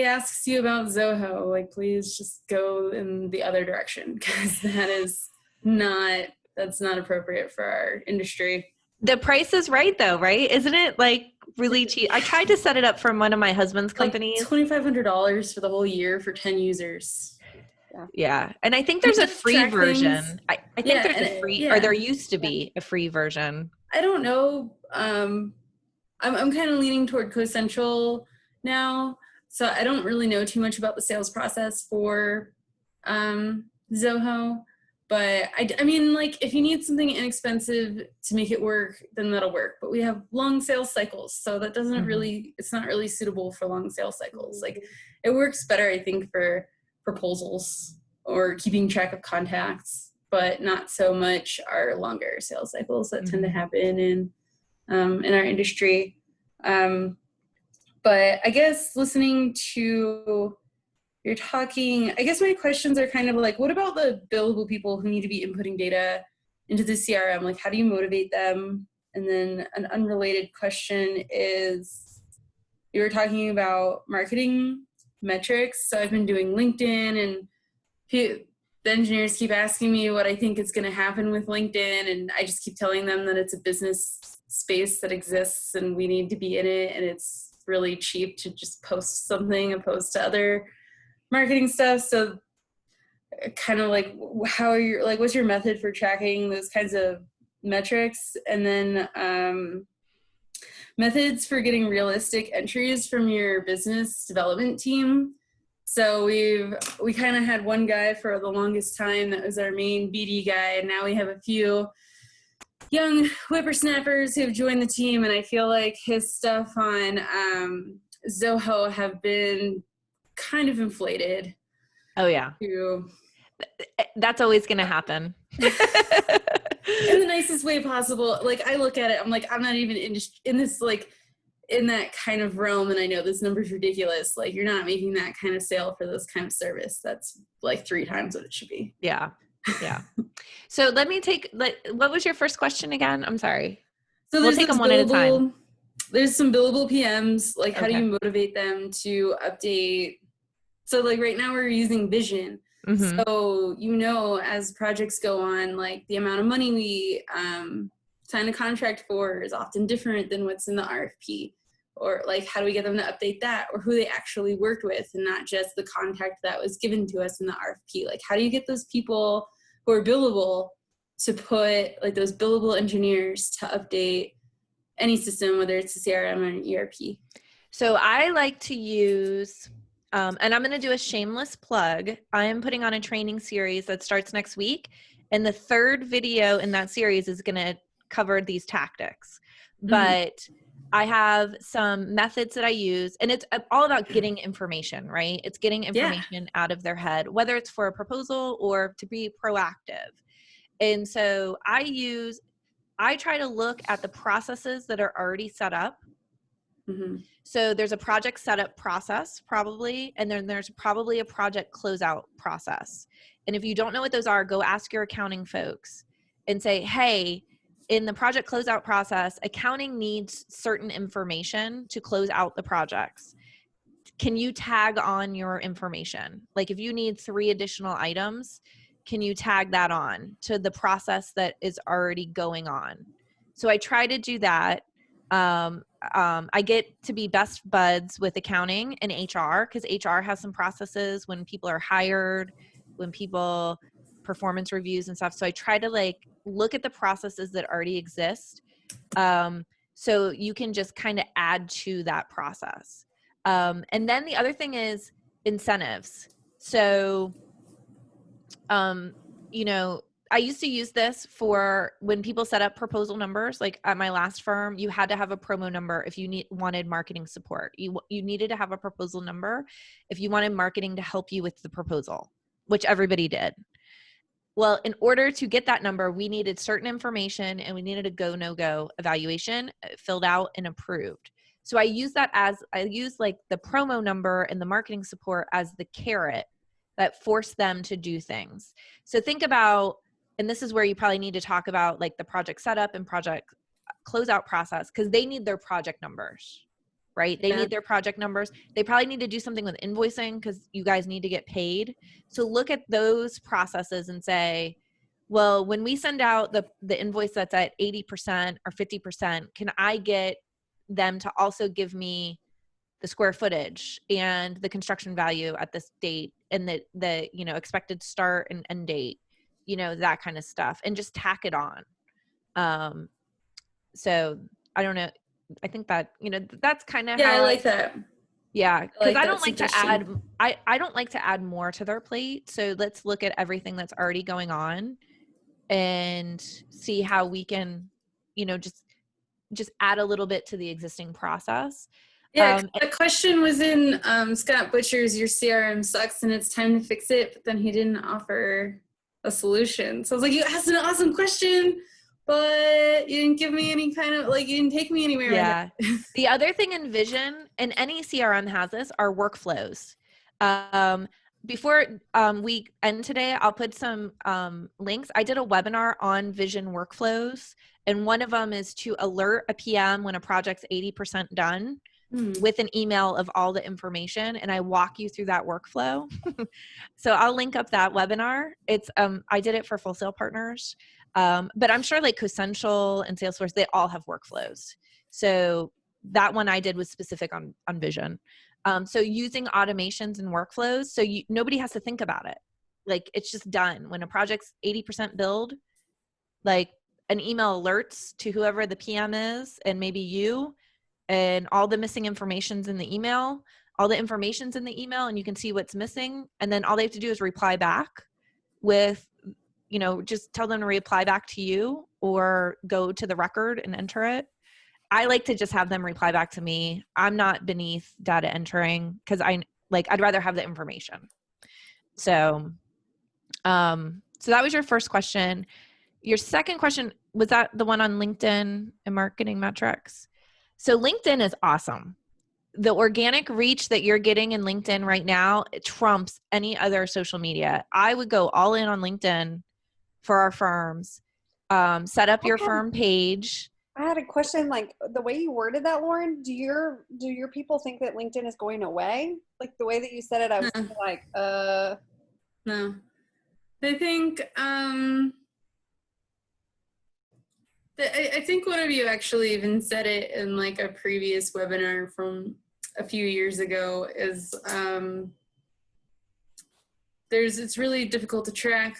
asks you about Zoho, like, please just go in the other direction, because that's not appropriate for our industry. The price is right though, right? Isn't it like really cheap? I tried to set it up from one of my husband's companies. Like $2,500 for the whole year for 10 users. Yeah. And I think there's a free version. I think there's a free, or there used to be a free version. I don't know. I'm kind of leaning toward CoCentral now. So I don't really know too much about the sales process for Zoho. But I mean, like, if you need something inexpensive to make it work, then that'll work. But we have long sales cycles, so that doesn't really, it's not really suitable for long sales cycles. Like, it works better, I think, for proposals or keeping track of contacts, but not so much our longer sales cycles that tend to happen in our industry. But I guess listening to you're talking, I guess my questions are kind of like, what about the billable people who need to be inputting data into the CRM? Like, how do you motivate them? And then an unrelated question is, you were talking about marketing metrics. So I've been doing LinkedIn, and the engineers keep asking me what I think is going to happen with LinkedIn. And I just keep telling them that it's a business space that exists and we need to be in it. And it's really cheap to just post something opposed to other marketing stuff. So kind of like, how are you, like, what's your method for tracking those kinds of metrics? And then methods for getting realistic entries from your business development team. So we kind of had one guy for the longest time that was our main BD guy, and now we have a few young whippersnappers who have joined the team, and I feel like his stuff on Zoho have been kind of inflated. Oh yeah. That's always going to happen. In the nicest way possible. Like, I look at it, I'm like, I'm not even in this, like, in that kind of realm, and I know this number's ridiculous, like you're not making that kind of sale for this kind of service. That's like 3 times what it should be. Yeah. Yeah. So let me what was your first question again? I'm sorry. So We'll take them one at a time. There's some billable PMs. Like, how do Okay. you motivate them to update? So like right now we're using Vision. Mhm. So, as projects go on, like the amount of money we sign a contract for is often different than what's in the RFP. Or like, how do we get them to update that, or who they actually worked with, and not just the contact that was given to us in the RFP? Like, how do you get those people who are billable to put, like, those billable engineers to update any system, whether it's a CRM or an ERP? So I like to use, and I'm going to do a shameless plug. I am putting on a training series that starts next week. And the 3rd video in that series is going to cover these tactics. But I have some methods that I use, and it's all about getting information, right? It's getting information out of their head, whether it's for a proposal or to be proactive. And so I try to look at the processes that are already set up. So there's a project setup process probably, and then there's probably a project closeout process. And if you don't know what those are, go ask your accounting folks and say, hey, in the project closeout process, accounting needs certain information to close out the projects. Can you tag on your information? Like if you need 3 additional items, can you tag that on to the process that is already going on? So I try to do that. I get to be best buds with accounting and HR, because HR has some processes when people are hired, when people performance reviews and stuff. So I try to like look at the processes that already exist. So you can just kind of add to that process. And then the other thing is incentives. So, I used to use this for when people set up proposal numbers. Like at my last firm, you had to have a promo number if you wanted marketing support. You needed to have a proposal number if you wanted marketing to help you with the proposal, which everybody did. Well, in order to get that number, we needed certain information, and we needed a go, no-go evaluation filled out and approved. So I use like the promo number and the marketing support as the carrot that forced them to do things. So think about, and this is where you probably need to talk about like the project setup and project closeout process, because they need their project numbers, right? They need their project numbers. They probably need to do something with invoicing because you guys need to get paid. So look at those processes and say, well, when we send out the invoice that's at 80% or 50%, can I get them to also give me the square footage and the construction value at this date and the expected start and end date, that kind of stuff, and just tack it on. So I don't know. I think that, that's kind of how I like that. Yeah. Cause I don't like like to add, I don't like to add more to their plate. So let's look at everything that's already going on and see how we can, just add a little bit to the existing process. Yeah, the question was in Scott Butcher's, your CRM sucks and it's time to fix it, but then he didn't offer a solution. So I was like, you asked an awesome question, but you didn't give me any kind of, you didn't take me anywhere. Yeah. The other thing in Vision, and any CRM has this, are workflows. Before we end today, I'll put some links. I did a webinar on Vision workflows, and one of them is to alert a PM when a project's 80% done with an email of all the information, and I walk you through that workflow. So I'll link up that webinar. It's I did it for Full Sail Partners, but I'm sure like Cosential and Salesforce, they all have workflows. So that one I did was specific on Vision. So using automations and workflows, so nobody has to think about it. Like it's just done. When a project's 80% build, like an email alerts to whoever the PM is and maybe you, and all the missing information's in the email, all the information's in the email, and you can see what's missing. And then all they have to do is reply back with, just tell them to reply back to you or go to the record and enter it. I like to just have them reply back to me. I'm not beneath data entering because I'd rather have the information. So, so that was your first question. Your second question, was that the one on LinkedIn and marketing metrics? So LinkedIn is awesome. The organic reach that you're getting in LinkedIn right now, it trumps any other social media. I would go all in on LinkedIn for our firms. Set up your firm page. I had a question, like the way you worded that, Lauren, do your people think that LinkedIn is going away? Like the way that you said it, I was like, No. I think, I think one of you actually even said it in like a previous webinar from a few years ago is it's really difficult to track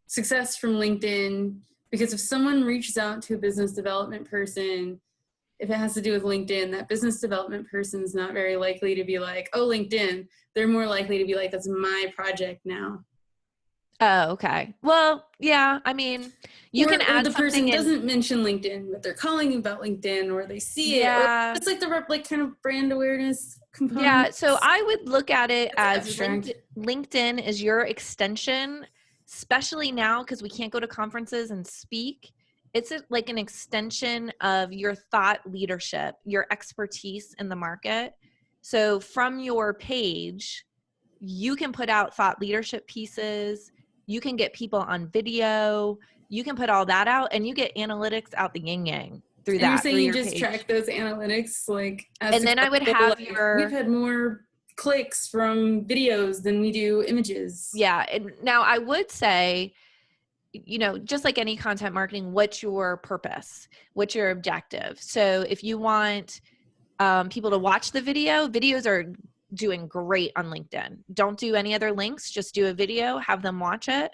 success from LinkedIn, because if someone reaches out to a business development person, if it has to do with LinkedIn, that business development person is not very likely to be like, oh, LinkedIn. They're more likely to be like, that's my project now. Oh, okay. Well, yeah, I mean, you can add the person something doesn't mention LinkedIn, but they're calling you about LinkedIn, or they see it. Yeah. Or it's like the like kind of brand awareness component. Yeah, so I would look at it as abstract. LinkedIn is your extension, especially now because we can't go to conferences and speak. It's like an extension of your thought leadership, your expertise in the market. So from your page, you can put out thought leadership pieces. You can get people on video. You can put all that out, and you get analytics out the yin yang through that. You're saying you just page. track those analytics, like, and then I would have we've had more clicks from videos than we do images. Yeah, and now I would say, you know, just like any content marketing, what's your purpose? What's your objective? So if you want people to watch the video, videos are doing great on LinkedIn. Don't do any other links, just do a video, have them watch it.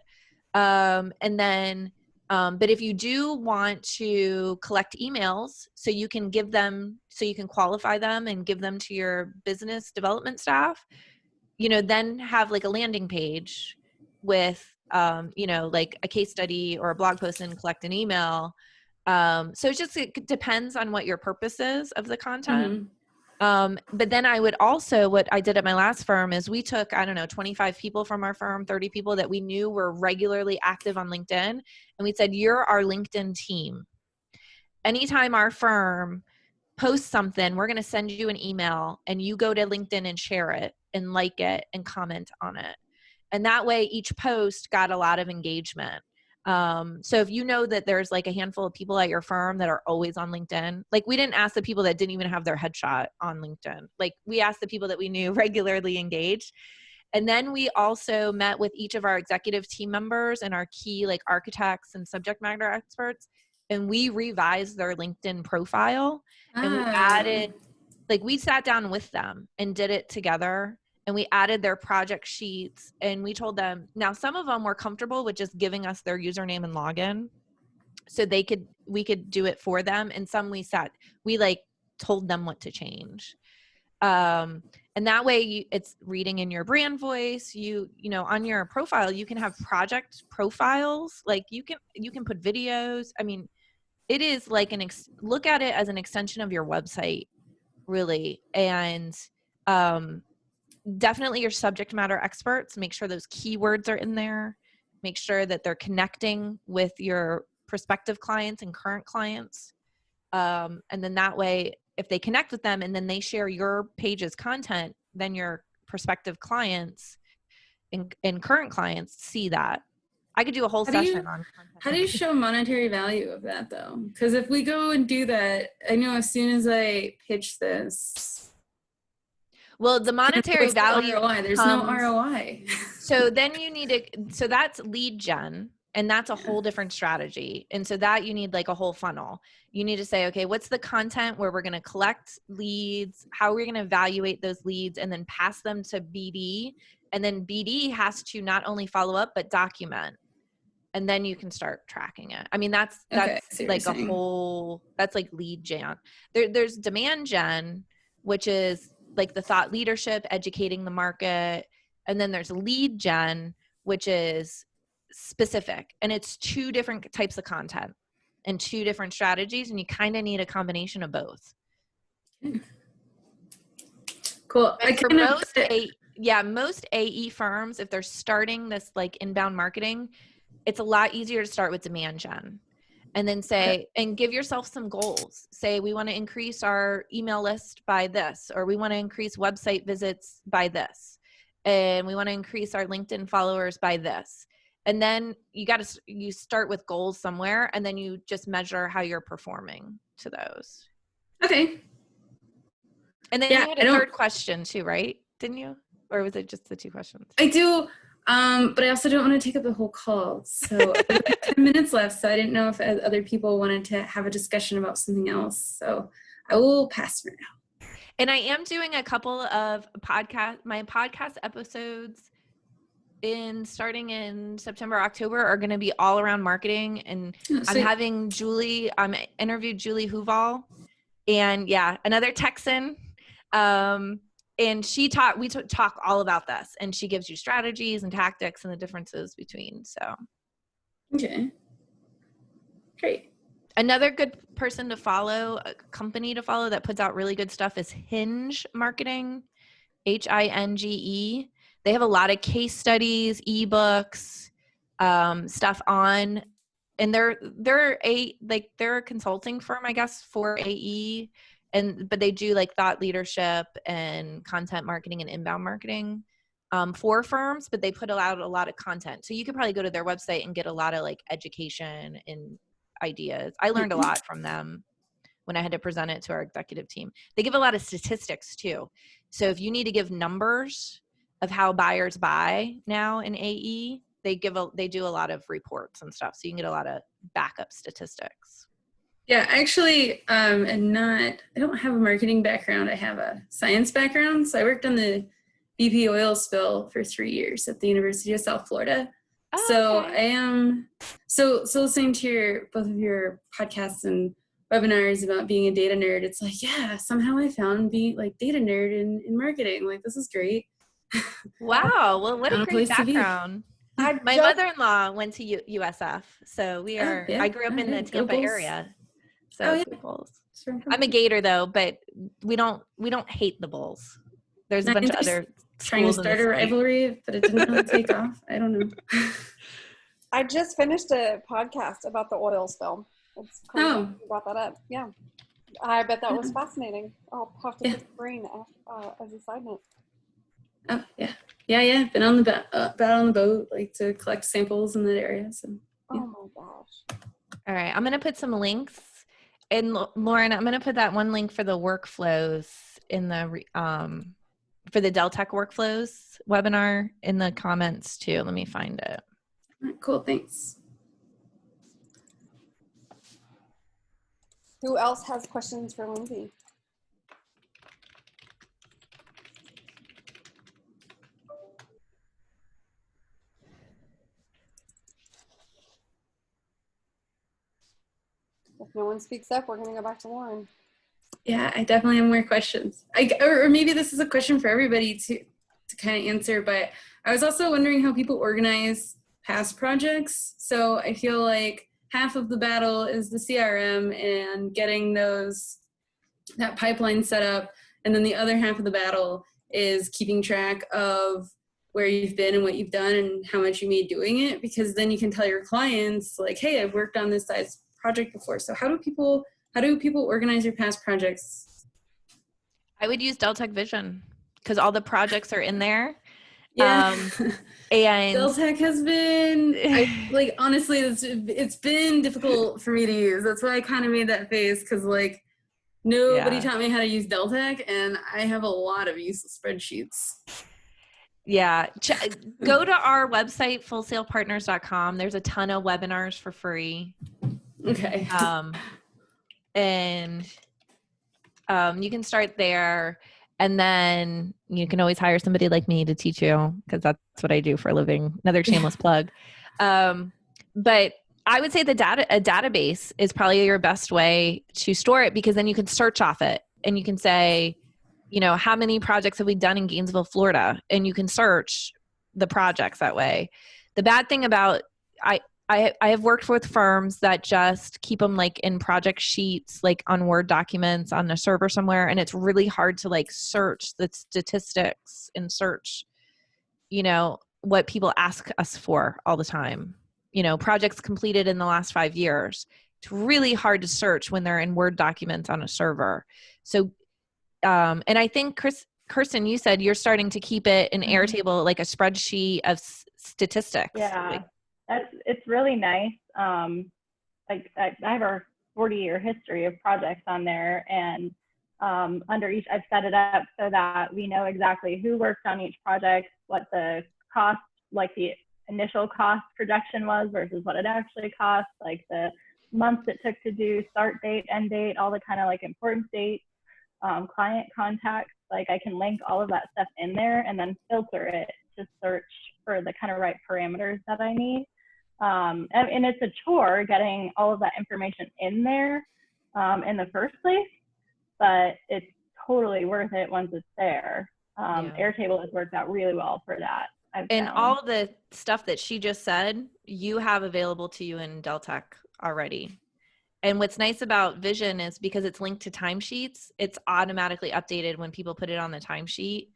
And then, but if you do want to collect emails so you can give them, so you can qualify them and give them to your business development staff, you know, then have like a landing page with, you know, like a case study or a blog post and collect an email. So it depends on what your purpose is of the content. But then I would also, what I did at my last firm is we took, I don't know, 25 people from our firm, 30 people that we knew were regularly active on LinkedIn. And we said, you're our LinkedIn team. Anytime our firm posts something, we're going to send you an email and you go to LinkedIn and share it and like it and comment on it. And that way each post got a lot of engagement. So if you know that there's like a handful of people at your firm that are always on LinkedIn, like we didn't ask the people that didn't even have their headshot on LinkedIn. Like we asked the people that we knew regularly engaged. And then we also met with each of our executive team members and our key like architects and subject matter experts. And we revised their LinkedIn profile and we added, like we sat down with them and did it together. And we added their project sheets and we told them, now some of them were comfortable with just giving us their username and login so we could do it for them. And some we like told them what to change. And that way it's reading in your brand voice. You know, on your profile, you can have project profiles. Like you can put videos. I mean, it is like look at it as an extension of your website, really. And, definitely your subject matter experts, make sure those keywords are in there, make sure that they're connecting with your prospective clients and current clients. And then that way, if they connect with them and then they share your page's content, then your prospective clients and current clients see that. I could do a whole session on content. How do you show monetary value of that though? Because if we go and do that, I know as soon as I pitch this, well, the monetary value, there's no ROI. So then you need so that's lead gen, and that's a whole different strategy. And so that you need like a whole funnel. You need to say, okay, what's the content where we're going to collect leads? How are we going to evaluate those leads and then pass them to BD? And then BD has to not only follow up, but document. And then you can start tracking it. I mean, that's like a whole, that's like lead gen. There's demand gen, which is like the thought leadership, educating the market. And then there's lead gen, which is specific. And it's two different types of content and two different strategies. And you kind of need a combination of both. Cool. Most AE firms, if they're starting this like inbound marketing, it's a lot easier to start with demand gen. and then say, and give yourself some goals. Say, we want to increase our email list by this, or we want to increase website visits by this, and we want to increase our LinkedIn followers by this. And then you start with goals somewhere, and then you just measure how you're performing to those. Okay. And then you had a third question too, right? Didn't you? Or was it just the 2 questions? I do, but I also don't want to take up the whole call. So I have 10 minutes left, so I didn't know if other people wanted to have a discussion about something else. So I will pass for now. And I am doing a couple of my podcast episodes starting in September, October are going to be all around marketing. And I'm having interviewed Julie Huval, and another Texan. And we talk all about this, and she gives you strategies and tactics and the differences between. So, okay, great. Another good person to follow, a company to follow that puts out really good stuff is Hinge Marketing, Hinge. They have a lot of case studies, ebooks, stuff on, and they're a consulting firm, I guess, for AE. But they do like thought leadership and content marketing and inbound marketing for firms, but they put out a lot of content. So you could probably go to their website and get a lot of like education and ideas. I learned a lot from them when I had to present it to our executive team. They give a lot of statistics too. So if you need to give numbers of how buyers buy now in AE, they do a lot of reports and stuff. So you can get a lot of backup statistics. Yeah, actually, I don't have a marketing background. I have a science background. So I worked on the BP oil spill for 3 years at the University of South Florida. Oh, so okay. I am, so listening to both of your podcasts and webinars about being a data nerd, it's like, yeah, somehow I found being like data nerd in marketing. Like, this is great. Wow. Well, what a great background. My mother-in-law went to USF. So I grew up in the Tampa area. So Bulls. I'm a Gator though, but we don't hate the Bulls. There's a bunch of other trying to start a rivalry, but it didn't really take off. I don't know. I just finished a podcast about the oil spill. It's crazy you brought that up. Yeah, I bet that was fascinating. I'll have to pick the brain as a side note. Oh yeah. Been on the boat, like to collect samples in that area. So. Yeah. Oh my gosh. All right, I'm gonna put some links. And Lauren, I'm going to put that one link for the workflows in the for the Deltek workflows webinar in the comments too. Let me find it. All right, cool, thanks. Who else has questions for Lindsay? If no one speaks up, we're going to go back to Lauren. Yeah, I definitely have more questions. Or maybe this is a question for everybody to kind of answer, but I was also wondering how people organize past projects. So I feel like half of the battle is the CRM and getting that pipeline set up. And then the other half of the battle is keeping track of where you've been and what you've done and how much you made doing it, because then you can tell your clients like, hey, I've worked on this size project before. So how do people organize your past projects? I would use Deltek Vision because all the projects are in there. Yeah. And Deltek has been honestly, it's been difficult for me to use. That's why I kind of made that face, because like nobody taught me how to use Deltek, and I have a lot of useless spreadsheets. Yeah. Go to our website, fullsalepartners.com. There's a ton of webinars for free. Okay. And you can start there, and then you can always hire somebody like me to teach you, because that's what I do for a living. Another shameless plug. But I would say a database is probably your best way to store it, because then you can search off it and you can say, how many projects have we done in Gainesville, Florida? And you can search the projects that way. The bad thing about, I have worked with firms that just keep them like in project sheets, like on Word documents on a server somewhere. And it's really hard to like search the statistics and search, what people ask us for all the time. Projects completed in the last 5 years. It's really hard to search when they're in Word documents on a server. So, and I think Kirsten, you said you're starting to keep it in Airtable, like a spreadsheet of statistics. Yeah, it's really nice. Like I have our 40-year history of projects on there, and under each, I've set it up so that we know exactly who worked on each project, what the cost, like the initial cost projection was versus what it actually cost, like the months it took to do, start date, end date, all the kind of like important dates, client contacts. Like I can link all of that stuff in there and then filter it to search for the kind of right parameters that I need. And it's a chore getting all of that information in there in the first place, but it's totally worth it once it's there. Airtable has worked out really well for that. And all the stuff that she just said, you have available to you in Deltek already. And what's nice about Vision is because it's linked to timesheets, it's automatically updated when people put it on the timesheet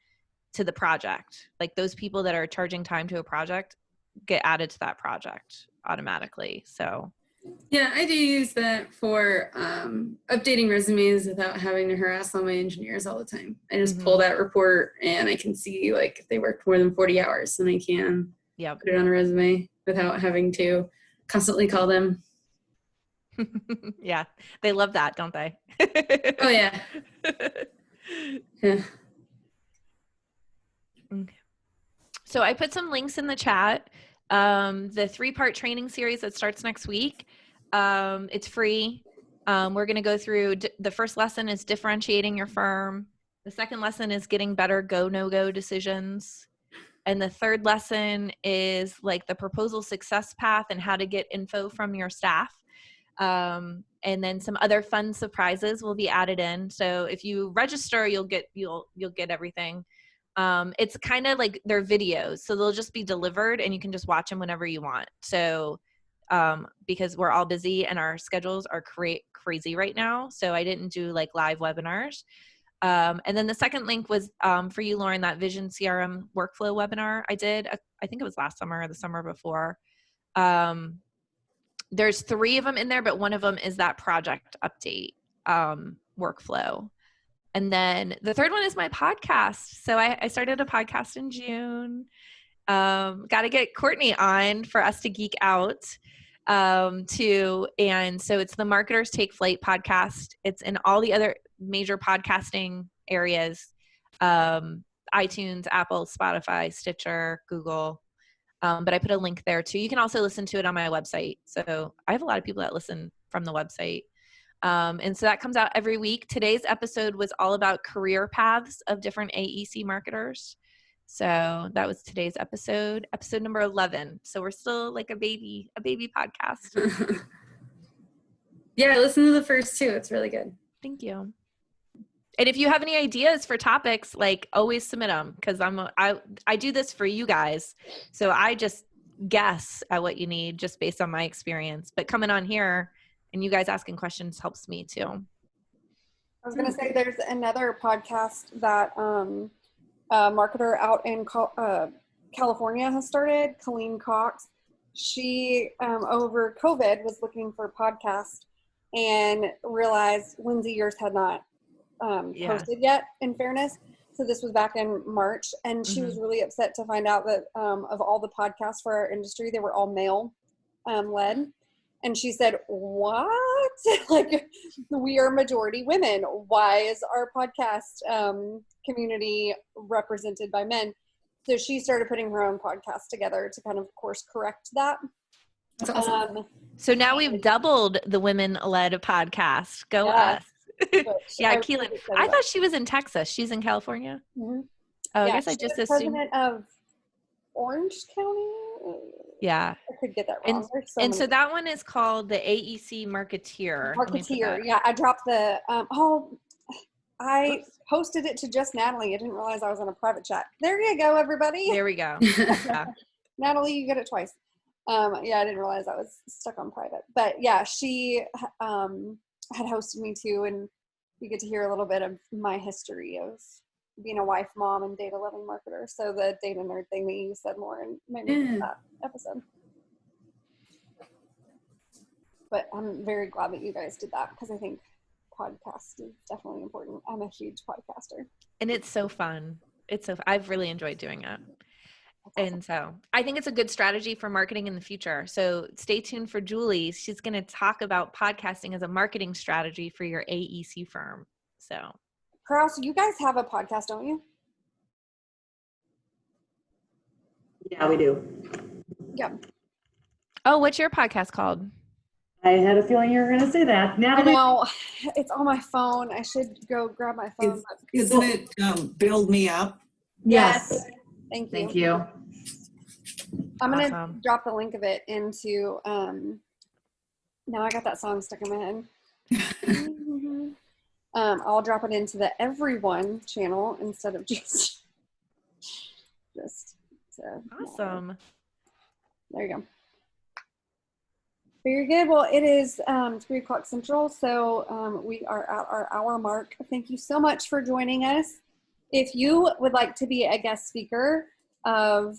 to the project. Like those people that are charging time to a project get added to that project automatically. So yeah, I do use that for updating resumes without having to harass all my engineers all the time. I just pull that report and I can see like if they worked more than 40 hours, and I can put it on a resume without having to constantly call them. Yeah, they love that, don't they? Oh yeah. Yeah. Okay. So I put some links in the chat. The 3-part training series that starts next week. It's free. We're going to go through, the first lesson is differentiating your firm. The second lesson is getting better go, no-go decisions. And the third lesson is like the proposal success path and how to get info from your staff. And then some other fun surprises will be added in. So if you register, you'll get everything. It's kind of like they're videos, so they'll just be delivered and you can just watch them whenever you want. So because we're all busy and our schedules are crazy right now, so I didn't do like live webinars. And then the second link was for you, Lauren, that Vision CRM workflow webinar I did. I think it was last summer or the summer before. There's 3 of them in there, but one of them is that project update workflow. And then the third one is my podcast. So I started a podcast in June. Got to get Courtney on for us to geek out too. And so it's the Marketers Take Flight podcast. It's in all the other major podcasting areas, iTunes, Apple, Spotify, Stitcher, Google. But I put a link there too. You can also listen to it on my website. So I have a lot of people that listen from the website. And so that comes out every week. Today's episode was all about career paths of different AEC marketers. So that was today's episode number 11. So we're still like a baby podcast. Yeah, I listened to the first 2. It's really good. Thank you. And if you have any ideas for topics, like always submit them, because I do this for you guys. So I just guess at what you need just based on my experience. But coming on here and you guys asking questions helps me too. I was going to say there's another podcast that a marketer out in California has started, Colleen Cox. She, over COVID, was looking for a podcast and realized Lindsay, yours had not posted yet, in fairness. So this was back in March, and she was really upset to find out that of all the podcasts for our industry, they were all male led. And she said, what? Like, we are majority women. Why is our podcast community represented by men? So she started putting her own podcast together to kind of course correct that. That's awesome. So now we've doubled the women-led podcast. Go us. Yeah, Keelan. I thought she was in Texas. She's in California. Oh, I guess I just assumed. President of Orange County. Yeah, I could get that wrong. So that one is called the AEC Marketeer. Yeah, I dropped the. I posted it to just Natalie. I didn't realize I was in a private chat. There you go, everybody. There we go. Yeah. Natalie, you get it twice. Yeah, I didn't realize I was stuck on private. But yeah, she had hosted me too, and you get to hear a little bit of my history of being a wife, mom, and data loving marketer. So the data nerd thing that you said more and made me that episode. But I'm very glad that you guys did that because I think podcast is definitely important. I'm a huge podcaster. And it's so fun. I've really enjoyed doing it. Awesome. And so I think it's a good strategy for marketing in the future. So stay tuned for Julie. She's going to talk about podcasting as a marketing strategy for your AEC firm. So Kraus, you guys have a podcast, don't you? Yeah, we do. Yeah. oh, what's your podcast called? I had a feeling you were going to say that. I Natalie, know. It's on my phone. I should go grab my phone. but- Isn't it Build Me Up? yes. Thank you. Thank you. I'm going to Awesome. drop the link of it into, now I got that song stuck in my head. I'll drop it into the Everyone channel instead of just Awesome. there you go. Very good. Well, it is 3 o'clock Central, so we are at our hour mark. Thank you so much for joining us. If you would like to be a guest speaker of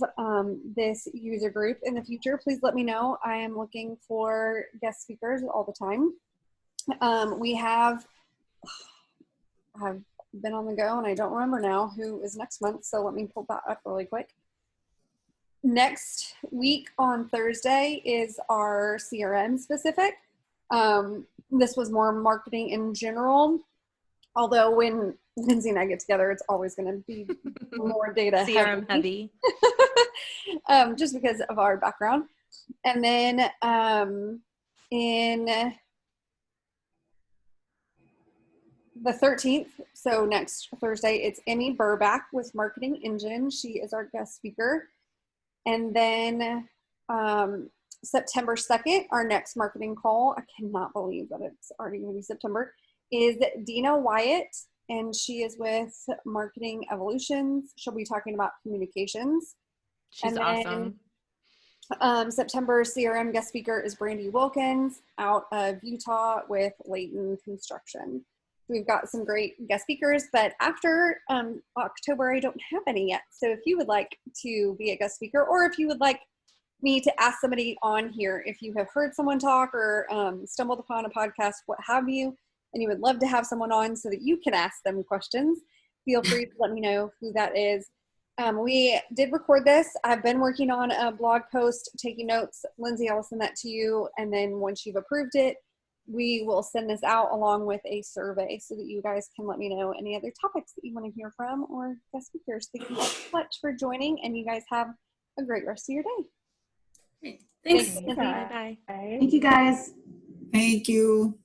this user group in the future, please let me know. I am looking for guest speakers all the time. I've been on the go and I don't remember now who is next month, so let me pull that up really quick. Next week on Thursday is our CRM specific. This was more marketing in general, although when Lindsay and I get together, it's always going to be more data CRM heavy. just because of our background. And then in the 13th, so next Thursday, it's Emmy Burback with Marketing Engine. She is our guest speaker. And then September 2nd, our next marketing call, I cannot believe that it's already going to be September, is Dina Wyatt, and she is with Marketing Evolutions. She'll be talking about communications. She's awesome. September CRM guest speaker is Brandy Wilkins out of Utah with Layton Construction. We've got some great guest speakers, but after October, I don't have any yet. So if you would like to be a guest speaker, or if you would like me to ask somebody on here, if you have heard someone talk or stumbled upon a podcast, what have you, and you would love to have someone on so that you can ask them questions, feel free to let me know who that is. We did record this. I've been working on a blog post, taking notes. Lindsay, I will send that to you. And then once you've approved it, we will send this out along with a survey so that you guys can let me know any other topics that you want to hear from or guest speakers. Thank you so much for joining, and you guys have a great rest of your day. Thanks. Lindsay. Bye. Thank you, guys. Thank you.